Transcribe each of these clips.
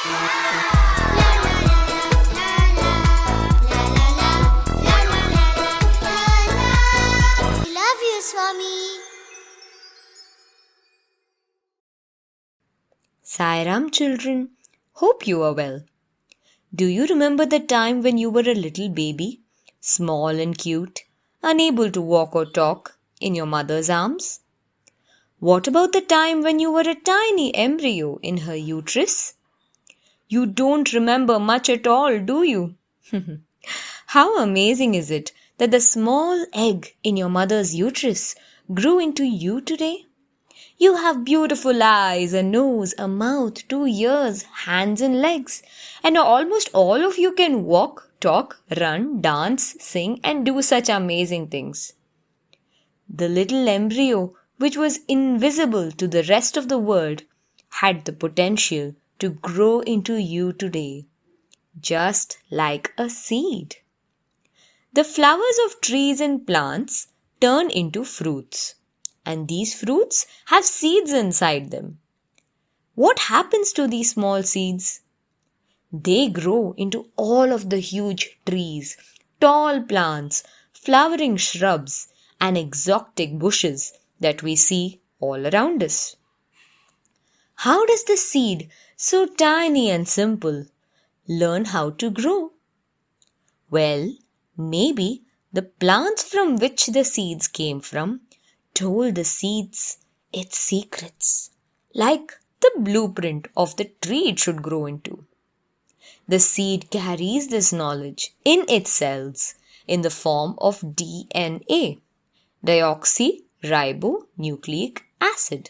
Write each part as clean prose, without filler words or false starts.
Love you, Swami. Sairam children, hope you are well. Do you remember the time when you were a little baby, small and cute, unable to walk or talk, in your mother's arms? What about the time when you were a tiny embryo in her uterus? You don't remember much at all, do you? How amazing is it that the small egg in your mother's uterus grew into you today? You have beautiful eyes, a nose, a mouth, 2 ears, hands and legs, and almost all of you can walk, talk, run, dance, sing, and do such amazing things. The little embryo, which was invisible to the rest of the world, had the potential to grow into you today, just like a seed. The flowers of trees and plants turn into fruits, and these fruits have seeds inside them. What happens to these small seeds? They grow into all of the huge trees, tall plants, flowering shrubs, and exotic bushes that we see all around us. How does the seed, so tiny and simple, learn how to grow? Well, maybe the plants from which the seeds came from told the seeds its secrets, like the blueprint of the tree it should grow into. The seed carries this knowledge in its cells in the form of DNA, deoxyribonucleic acid.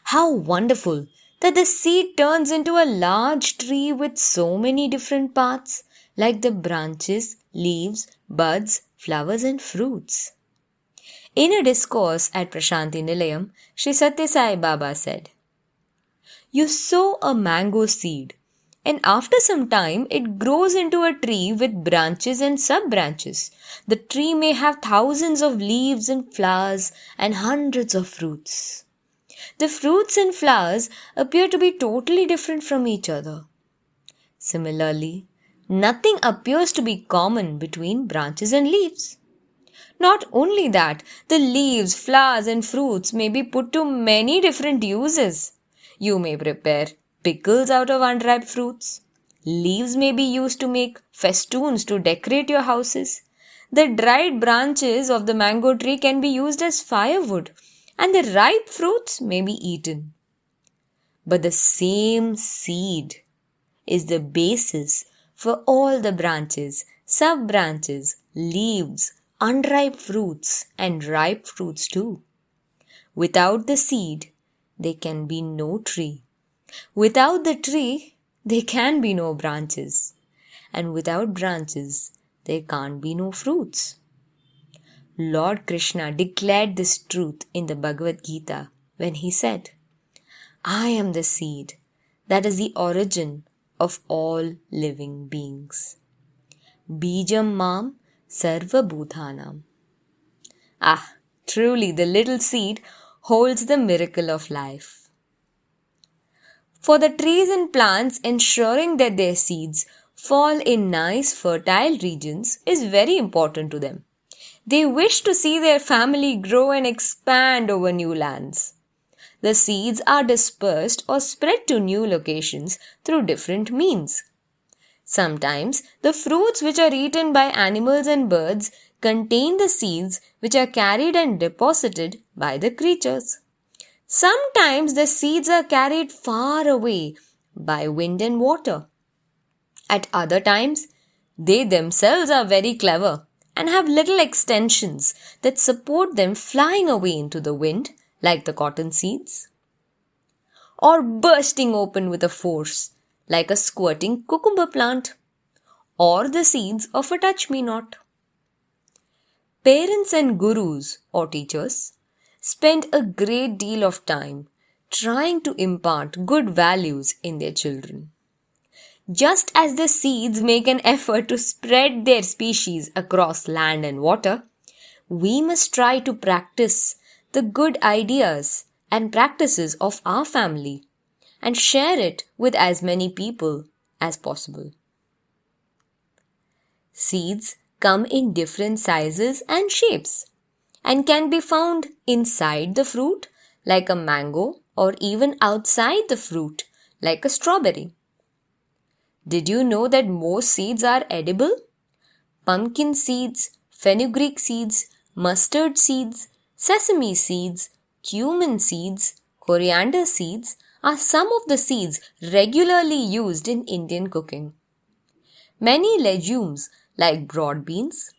How wonderful that the seed turns into a large tree with so many different parts, like the branches, leaves, buds, flowers, and fruits. In a discourse at Prasanthi Nilayam, SriSathyaSai Baba said, "You sow a mango seed, and after some time it grows into a tree with branches and sub-branches. The tree may have thousands of leaves and flowers and hundreds of fruits. The fruits and flowers appear to be totally different from each other. Similarly, nothing appears to be common between branches and leaves. Not only that, the leaves, flowers, and fruits may be put to many different uses. You may prepare pickles out of unripe fruits. Leaves may be used to make festoons to decorate your houses. The dried branches of the mango tree can be used as firewood, and the ripe fruits may be eaten. But the same seed is the basis for all the branches, sub-branches, leaves, unripe fruits, and ripe fruits too. Without the seed, there can be no tree. Without the tree, there can be no branches. And without branches, there can't be no fruits." Lord Krishna declared this truth in the Bhagavad Gita when he said, "I am the seed that is the origin of all living beings. Bijam mam sarva bhuthanam." Truly the little seed holds the miracle of life. For the trees and plants, ensuring that their seeds fall in nice fertile regions is very important to them. They wish to see their family grow and expand over new lands. The seeds are dispersed or spread to new locations through different means. Sometimes the fruits which are eaten by animals and birds contain the seeds which are carried and deposited by the creatures. Sometimes the seeds are carried far away by wind and water. At other times, they themselves are very clever and have little extensions that support them flying away into the wind like the cotton seeds, or bursting open with a force like a squirting cucumber plant, or the seeds of a touch-me-not. Parents and gurus or teachers spend a great deal of time trying to impart good values in their children. Just as the seeds make an effort to spread their species across land and water, we must try to practice the good ideas and practices of our family and share it with as many people as possible. Seeds come in different sizes and shapes and can be found inside the fruit like a mango or even outside the fruit like a strawberry. Did you know that most seeds are edible? Pumpkin seeds, fenugreek seeds, mustard seeds, sesame seeds, cumin seeds, coriander seeds are some of the seeds regularly used in Indian cooking. Many legumes like broad beans,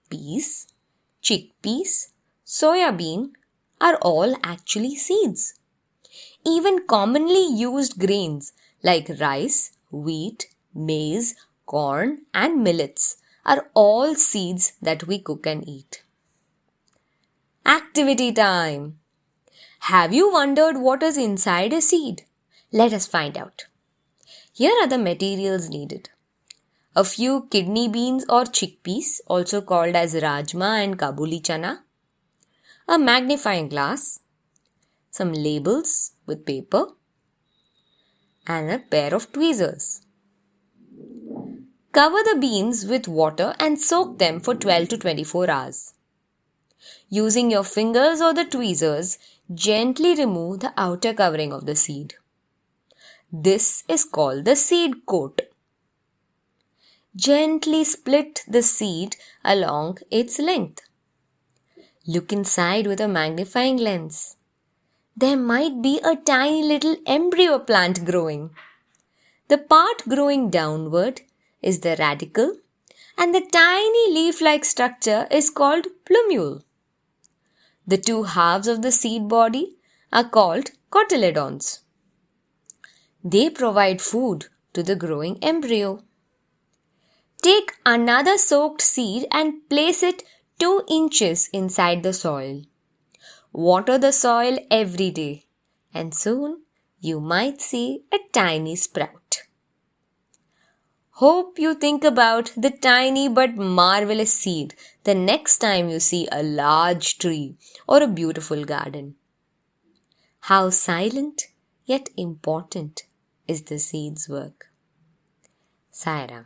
peas, chickpeas, soya bean are all actually seeds. Even commonly used grains like rice, wheat, maize, corn and millets are all seeds that we cook and eat. Activity time! Have you wondered what is inside a seed? Let us find out. Here are the materials needed. A few kidney beans or chickpeas, also called as rajma and kabuli chana, a magnifying glass, some labels with paper, and a pair of tweezers. Cover the beans with water and soak them for 12 to 24 hours. Using your fingers or the tweezers, gently remove the outer covering of the seed. This is called the seed coat. Gently split the seed along its length. Look inside with a magnifying lens. There might be a tiny little embryo plant growing. The part growing downward is the radicle and the tiny leaf-like structure is called plumule. The two halves of the seed body are called cotyledons. They provide food to the growing embryo. Take another soaked seed and place it 2 inches inside the soil. Water the soil every day and soon you might see a tiny sprout. Hope you think about the tiny but marvelous seed the next time you see a large tree or a beautiful garden. How silent yet important is the seed's work. Sai Ram.